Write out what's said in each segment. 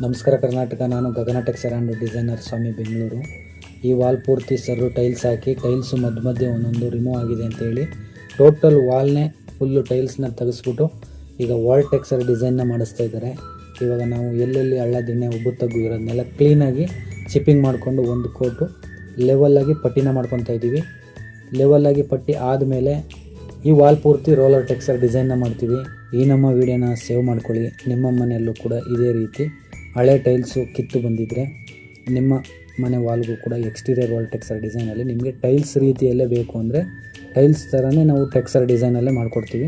ನಮಸ್ಕಾರ ಕರ್ನಾಟಕ. ನಾನು ಗಗನ texture and designer ಸ್ವಾಮಿ, ಬೆಂಗಳೂರು. ಈ ವಾಲ್ ಪೂರ್ತಿ ಸರ್ರು ಟೈಲ್ಸ್ ಹಾಕಿ ಟೈಲ್ಸು ಮಧ್ಯೆ ಒಂದೊಂದು ರಿಮೂವ್ ಆಗಿದೆ ಅಂತೇಳಿ ಟೋಟಲ್ ವಾಲ್ನೇ ಫುಲ್ಲು ಟೈಲ್ಸ್ನ ತೆಗೆಸ್ಬಿಟ್ಟು ಈಗ ವಾಲ್ ಟೆಕ್ಸ್ಚರ್ ಡಿಸೈನ್ನ ಮಾಡಿಸ್ತಾ ಇದ್ದಾರೆ. ಇವಾಗ ನಾವು ಎಲ್ಲೆಲ್ಲಿ ಹಳ್ಳ ದಿಣ್ಣೆ ಉಬ್ಬು ತಗ್ಗು ಇರೋದನ್ನೆಲ್ಲ ಕ್ಲೀನಾಗಿ ಚಿಪ್ಪಿಂಗ್ ಮಾಡಿಕೊಂಡು ಒಂದು ಕೋಟು ಲೆವೆಲ್ಲಾಗಿ ಪಟ್ಟಿನ ಮಾಡ್ಕೊತಾ ಇದ್ದೀವಿ. ಲೆವೆಲ್ಲಾಗಿ ಪಟ್ಟಿ ಆದಮೇಲೆ ಈ ವಾಲ್ ಪೂರ್ತಿ ರೋಲರ್ ಟೆಕ್ಸ್ಚರ್ ಡಿಸೈನ್ನ ಮಾಡ್ತೀವಿ. ಈ ನಮ್ಮ ವಿಡಿಯೋನ ಸೇವ್ ಮಾಡ್ಕೊಳ್ಳಿ. ನಿಮ್ಮ ಮನೆಯಲ್ಲೂ ಕೂಡ ಇದೇ ರೀತಿ ಹಳೆ ಟೈಲ್ಸು ಕಿತ್ತು ಬಂದಿದ್ದರೆ ನಿಮ್ಮ ಮನೆ ವಾಲ್ಗೂ ಕೂಡ ಎಕ್ಸ್ಟೀರಿಯರ್ ವಾಲ್ ಟೆಕ್ಸ್ಚರ್ ಡಿಸೈನಲ್ಲಿ ನಿಮಗೆ ಟೈಲ್ಸ್ ರೀತಿಯಲ್ಲೇ ಬೇಕು ಅಂದರೆ ಟೈಲ್ಸ್ ಥರನೇ ನಾವು ಟೆಕ್ಸ್ಚರ್ ಡಿಸೈನಲ್ಲೇ ಮಾಡಿಕೊಡ್ತೀವಿ.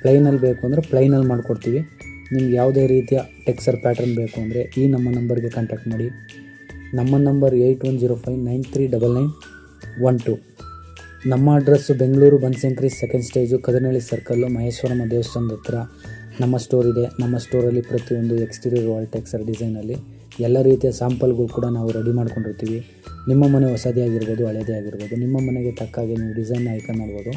ಪ್ಲೈನಲ್ಲಿ ಬೇಕು ಅಂದರೆ ಪ್ಲೈನಲ್ಲಿ ಮಾಡಿಕೊಡ್ತೀವಿ. ನಿಮ್ಗೆ ಯಾವುದೇ ರೀತಿಯ ಟೆಕ್ಸ್ಚರ್ ಪ್ಯಾಟರ್ನ್ ಬೇಕು ಅಂದರೆ ಈ ನಮ್ಮ ನಂಬರ್ಗೆ ಕಾಂಟ್ಯಾಕ್ಟ್ ಮಾಡಿ. ನಮ್ಮ ನಂಬರ್ 8105939912. ನಮ್ಮ address Bengaluru Banashankari second stage, Kadanahalli circle, Maheshwaramma ದೇವಸ್ಥಾನದ ಹತ್ರ ನಮ್ಮ ಸ್ಟೋರ್ ಇದೆ. ನಮ್ಮ ಸ್ಟೋರಲ್ಲಿ ಪ್ರತಿಯೊಂದು ಎಕ್ಸ್ಟೀರಿಯರ್ ವಾಲ್ ಟೆಕ್ಸ್ಚರ್ ಡಿಸೈನಲ್ಲಿ ಎಲ್ಲ ರೀತಿಯ ಸ್ಯಾಂಪಲ್ಗಳು ಕೂಡ ನಾವು ರೆಡಿ ಮಾಡ್ಕೊಂಡಿರ್ತೀವಿ. ನಿಮ್ಮ ಮನೆ ಹೊಸದೇ ಆಗಿರ್ಬೋದು, ಹಳೇದೇ ಆಗಿರ್ಬೋದು, ನಿಮ್ಮ ಮನೆಗೆ ತಕ್ಕಾಗೆ ನೀವು ಡಿಸೈನ್ ಆಯ್ಕೆ ಮಾಡ್ಬೋದು.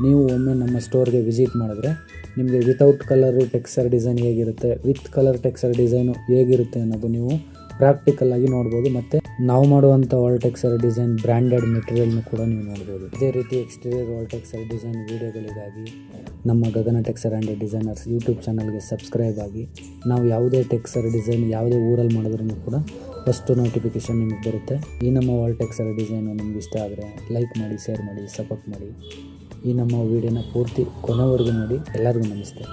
ನೀವು ಒಮ್ಮೆ ನಮ್ಮ ಸ್ಟೋರ್ಗೆ ವಿಸಿಟ್ ಮಾಡಿದ್ರೆ ನಿಮಗೆ ವಿತೌಟ್ ಕಲರು ಟೆಕ್ಸ್ಚರ್ ಡಿಸೈನ್ ಹೇಗಿರುತ್ತೆ, ವಿತ್ ಕಲರ್ ಟೆಕ್ಸ್ಚರ್ ಡಿಸೈನು ಹೇಗಿರುತ್ತೆ ಅನ್ನೋದು ನೀವು ಪ್ರಾಕ್ಟಿಕಲ್ಲಾಗಿ ನೋಡ್ಬೋದು. ಮತ್ತು ನಾವು ಮಾಡುವಂಥ ವಾಲ್ ಟೆಕ್ಸ್ಚರ್ ಡಿಸೈನ್ ಬ್ರ್ಯಾಂಡೆಡ್ ಮೆಟೀರಿಯಲ್ನು ಕೂಡ ನೀವು ನೋಡ್ಬೋದು. ಇದೇ ರೀತಿ ಎಕ್ಸ್ಟೀರಿಯರ್ ವಾಲ್ ಟೆಕ್ಸ್ಚರ್ ಡಿಸೈನ್ ವೀಡಿಯೋಗಳಿಗಾಗಿ ನಮ್ಮ ಗಗನ ಟೆಕ್ಸ್ಚರ್ ಆ್ಯಂಡ್ ಡಿಸೈನರ್ಸ್ ಯೂಟ್ಯೂಬ್ ಚಾನಲ್ಗೆ ಸಬ್ಸ್ಕ್ರೈಬ್ ಆಗಿ. ನಾವು ಯಾವುದೇ ಟೆಕ್ಸ್ಚರ್ ಡಿಸೈನ್ ಯಾವುದೇ ಊರಲ್ಲಿ ಮಾಡಿದ್ರೂ ಕೂಡ ಫಸ್ಟು ನೋಟಿಫಿಕೇಷನ್ ನಿಮಗೆ ಬರುತ್ತೆ. ಈ ನಮ್ಮ ವಾಲ್ ಟೆಕ್ಸ್ಚರ್ ಡಿಸೈನು ನಿಮ್ಗೆ ಇಷ್ಟ ಆದರೆ ಲೈಕ್ ಮಾಡಿ, ಶೇರ್ ಮಾಡಿ, ಸಪೋರ್ಟ್ ಮಾಡಿ. ಈ ನಮ್ಮ ವೀಡಿಯೋನ ಪೂರ್ತಿ ಕೊನೆವರೆಗೂ ನೋಡಿ. ಎಲ್ಲರಿಗೂ ನಮಸ್ತೆ.